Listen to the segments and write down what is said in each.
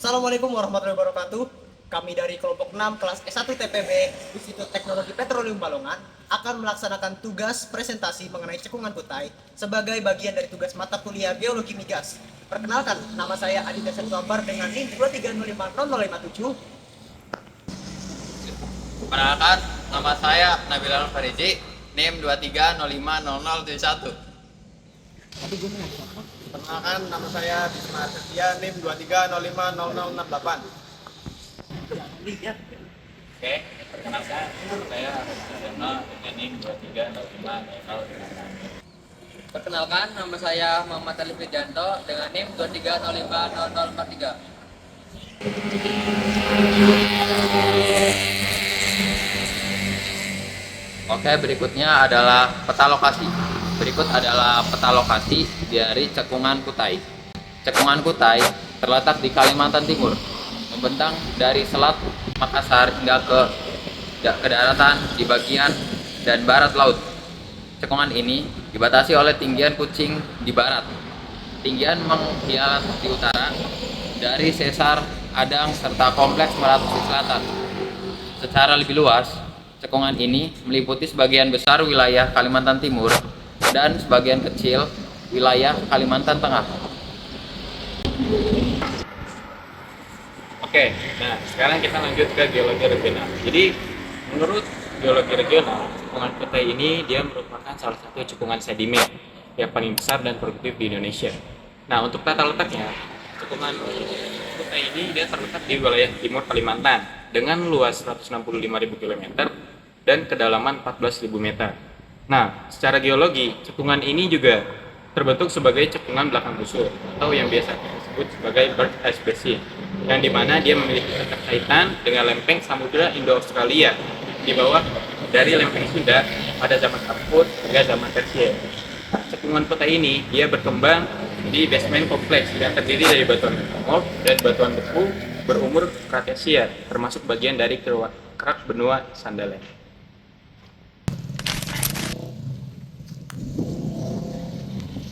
Assalamualaikum warahmatullahi wabarakatuh. Kami dari kelompok 6 kelas S1 TPB Institut Teknologi Petroleum Balongan akan melaksanakan tugas presentasi mengenai cekungan kutai sebagai bagian dari tugas mata kuliah Geologi Migas. Perkenalkan, nama saya Aditya Setwambar dengan NIM 2305057. Perkenalkan, nama saya Nabil Al-Fariji, NIM 23050071. Perkenalkan, nama saya Bisma Setia, NIM 23050068. Oke, perkenalkan, saya Haryono dengan NIM 230500. Perkenalkan, nama saya Muhammad Alif Wijanto dengan NIM 23050043. Oke, berikutnya adalah peta lokasi. Berikut adalah peta lokasi dari Cekungan Kutai. Cekungan Kutai terletak di Kalimantan Timur, membentang dari Selat Makassar hingga ke daratan di bagian dan barat laut. Cekungan ini dibatasi oleh tinggian Kucing di barat, tinggian Menghias di utara, dari Sesar Adang serta Kompleks Meratus di selatan. Secara lebih luas, cekungan ini meliputi sebagian besar wilayah Kalimantan Timur dan sebagian kecil wilayah Kalimantan Tengah. Oke, nah sekarang kita lanjut ke geologi regional. Jadi, menurut geologi regional, cekungan kutai ini dia merupakan salah satu cekungan sedimen yang paling besar dan produktif di Indonesia. Nah, untuk tata letaknya, cekungan kutai ini dia terletak di wilayah timur Kalimantan dengan luas 165.000 km dan kedalaman 14.000 meter. Nah, secara geologi, cekungan ini juga terbentuk sebagai cekungan belakang busur atau yang biasa disebut sebagai bird eye basin, yang dimana dia memiliki keterkaitan dengan lempeng Samudra Indo-Australia di bawah dari lempeng Sunda pada zaman Kapur hingga zaman Tersier. Nah, cekungan kutai ini dia berkembang di basement kompleks yang terdiri dari batuan metamorf dan batuan beku berumur Kretasier, termasuk bagian dari kerak benua Sundaland.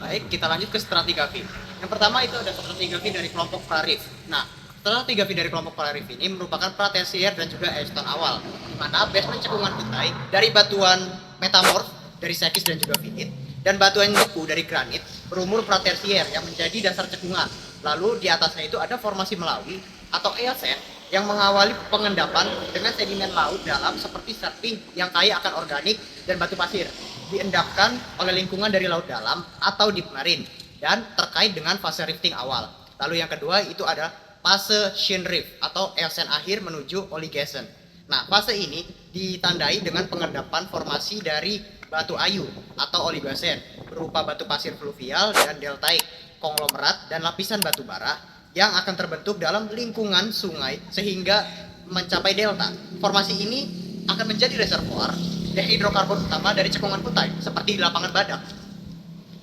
Baik, kita lanjut ke stratigrafi. Yang pertama itu ada stratigrafi dari kelompok Clarif. Nah, stratigrafi dari kelompok Clarif ini merupakan Pratesier dan juga Easton awal, di mana basement cekungan kutai dari batuan metamorf dari sekis dan juga finit dan batuan beku dari granit berumur Pratersier yang menjadi dasar cekungan. Lalu di atasnya itu ada formasi Melawi atau Eosen yang mengawali pengendapan dengan sedimen laut dalam seperti surfing yang kaya akan organik dan batu pasir, diendapkan oleh lingkungan dari laut dalam atau deep marine dan terkait dengan fase rifting awal. Lalu yang kedua itu adalah fase Shin Rift atau Eosen akhir menuju Oligocene. Nah, fase ini ditandai dengan pengendapan formasi dari batu ayu atau Oligocene berupa batu pasir fluvial dan deltaik, konglomerat dan lapisan batu bara yang akan terbentuk dalam lingkungan sungai sehingga mencapai delta. Formasi ini akan menjadi reservoir hidrokarbon utama dari cekungan kutai seperti di lapangan Badak.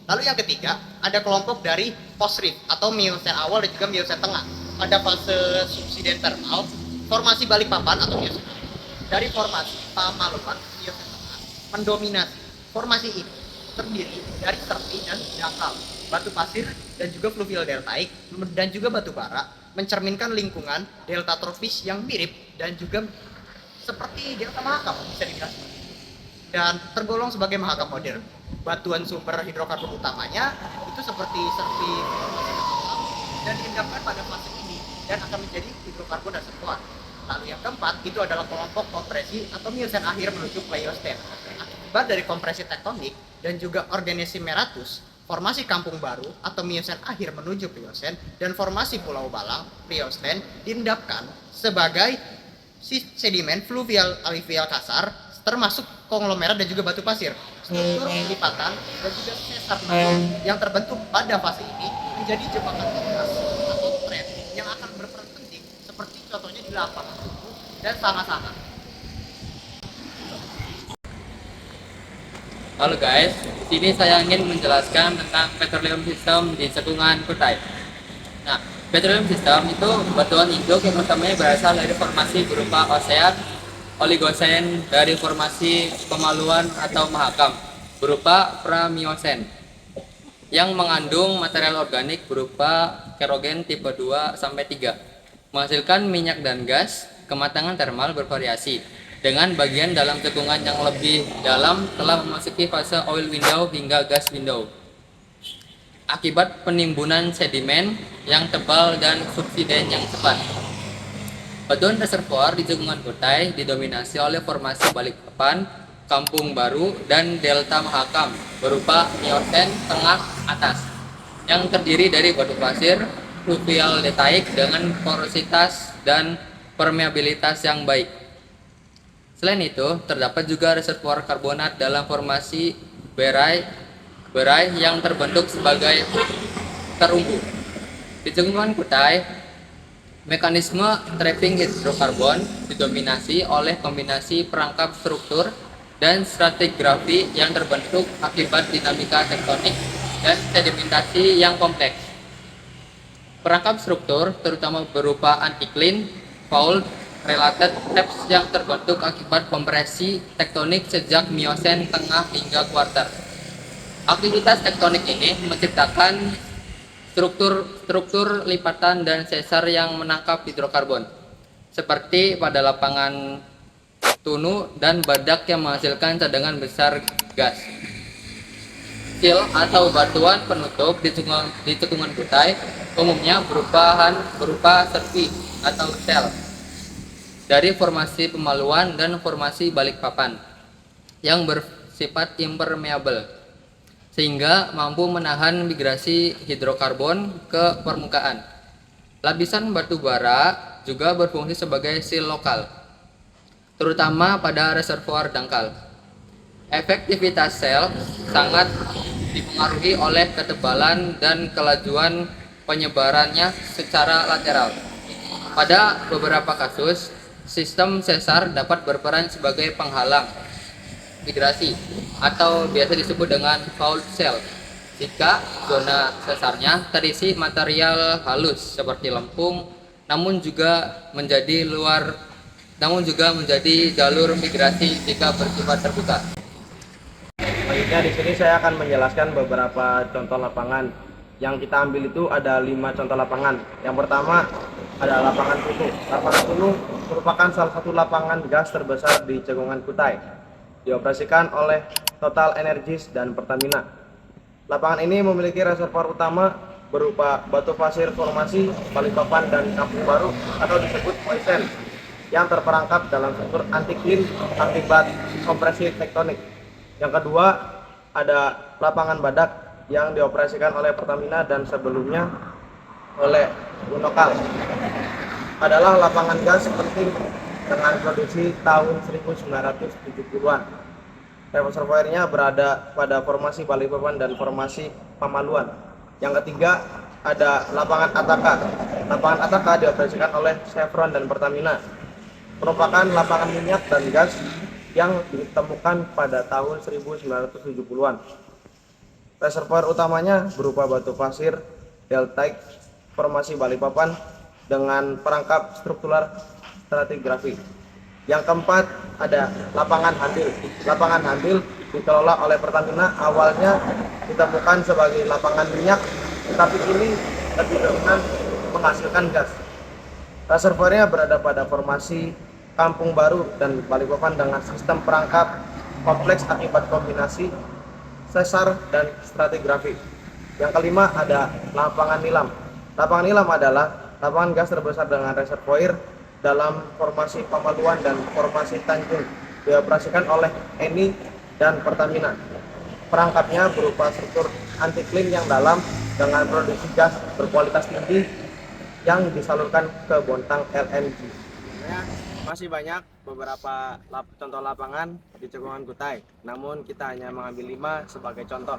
Lalu yang ketiga ada kelompok dari post rift atau Miocene awal dan juga Miocene tengah. Pada fase subsidental formasi Balikpapan atau Miocene dari formasi Pamaluan Miocene tengah mendominasi. Formasi ini terdiri dari serpi dan dangkal, batu pasir dan juga fluvial deltaik dan juga batu bara, mencerminkan lingkungan delta tropis yang mirip dan juga seperti delta Mahakam bisa dibilang, dan tergolong sebagai Mahakam modern. Batuan sumber hidrokarbon utamanya itu seperti serpi dan diendapkan pada fase ini dan akan menjadi hidrokarbon reservoir. Lalu yang keempat itu adalah kelompok kompresi atau Miocene akhir menuju Pleiocene. Akibat dari kompresi tektonik dan juga organisme meratus, formasi Kampung Baru atau Miocene akhir menuju Pliocene dan formasi Pulau Balang Pliocene diendapkan sebagai sedimen fluvial aluvial kasar termasuk konglomerat dan juga batu pasir, struktur lipatan dan juga sesar yang terbentuk pada fase ini menjadi jebakan gas atau tren yang akan berperan penting seperti contohnya di lapangan Tugu dan Sanga-Sanga. Halo guys, di sini saya ingin menjelaskan tentang petroleum system di cekungan kutai. Nah, petroleum system itu batuan induk yang utamanya berasal dari formasi berupa osean, Oligocene dari formasi Pemaluan atau Mahakam berupa Pra-Miocene yang mengandung material organik berupa kerogen tipe 2 sampai 3. menghasilkan minyak dan gas. Kematangan termal bervariasi, dengan bagian dalam cekungan yang lebih dalam telah memasuki fase oil window hingga gas window. Akibat penimbunan sedimen yang tebal dan subsiden yang cepat. Batuan reservoir di cekungan Kutai didominasi oleh formasi Balikpapan, Kampung Baru, dan Delta Mahakam berupa Miocene tengah atas yang terdiri dari batu pasir fluvial dataik dengan porositas dan permeabilitas yang baik. Selain itu, terdapat juga reservoir karbonat dalam formasi berai yang terbentuk sebagai terumbu. Di cekungan Kutai, mekanisme trapping hidrokarbon didominasi oleh kombinasi perangkap struktur dan stratigrafi yang terbentuk akibat dinamika tektonik dan sedimentasi yang kompleks. Perangkap struktur terutama berupa anticline, fault, related taps yang terbentuk akibat kompresi tektonik sejak Miocene tengah hingga kuarter. Aktivitas tektonik ini menciptakan struktur lipatan dan sesar yang menangkap hidrokarbon, seperti pada lapangan Tunu dan Badak yang menghasilkan cadangan besar gas. Seal atau batuan penutup di cekungan Kutai umumnya berupa serpi atau sel dari formasi Pemaluan dan formasi Balikpapan yang bersifat impermeable, sehingga mampu menahan migrasi hidrokarbon ke permukaan. Lapisan batu bara juga berfungsi sebagai seal lokal, terutama pada reservoir dangkal. Efektivitas sel sangat dipengaruhi oleh ketebalan dan kelajuan penyebarannya secara lateral. Pada beberapa kasus, sistem sesar dapat berperan sebagai penghalang migrasi atau biasa disebut dengan fault cell jika zona sesarnya terisi material halus seperti lempung, namun juga menjadi jalur migrasi jika bersifat terbuka. Selanjutnya di sini saya akan menjelaskan beberapa contoh lapangan. Yang kita ambil itu ada 5 contoh lapangan. Yang pertama ada lapangan Tunu. Lapangan Tunu merupakan salah satu lapangan gas terbesar di cekungan Kutai. Dioperasikan oleh Total Energies dan Pertamina. Lapangan ini memiliki reservoir utama berupa batu pasir formasi Balikpapan dan Kampung Baru atau disebut Miocene yang terperangkap dalam struktur anticline akibat kompresi tektonik. Yang kedua ada lapangan Badak yang dioperasikan oleh Pertamina dan sebelumnya oleh Unokal. Adalah lapangan gas penting dengan produksi tahun 1970-an. Reservoirnya berada pada formasi Balikpapan dan formasi Pamaluan. Yang ketiga ada lapangan Ataka. Lapangan Ataka dioperasikan oleh Chevron dan Pertamina. Merupakan lapangan minyak dan gas yang ditemukan pada tahun 1970-an. Reservoir utamanya berupa batu pasir deltaik formasi Balikpapan dengan perangkap struktural stratigrafi. Yang keempat ada lapangan Handil. Lapangan Handil dikelola oleh Pertamina, awalnya ditemukan sebagai lapangan minyak, tetapi kini lebih dominan menghasilkan gas. Reservoirnya berada pada formasi Kampung Baru dan Balikpapan dengan sistem perangkap kompleks akibat kombinasi sesar dan stratigrafi. Yang kelima ada lapangan Nilam. Lapangan Nilam adalah lapangan gas terbesar dengan reservoir dalam formasi Pamaluan dan formasi Tanjung, dioperasikan oleh Eni dan Pertamina. Perangkapnya berupa struktur anticline yang dalam dengan produksi gas berkualitas tinggi yang disalurkan ke Bontang LNG. Masih banyak beberapa contoh lapangan di cekungan Kutai, namun kita hanya mengambil 5 sebagai contoh.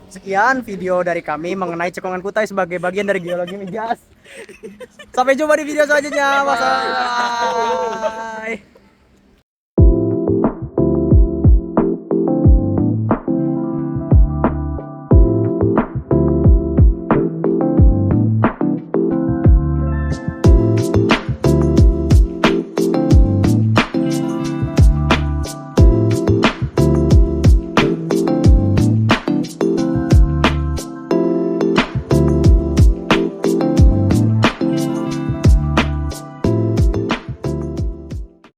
Sekian video dari kami mengenai cekungan Kutai sebagai bagian dari geologi migas. Sampai jumpa di video selanjutnya. Bye.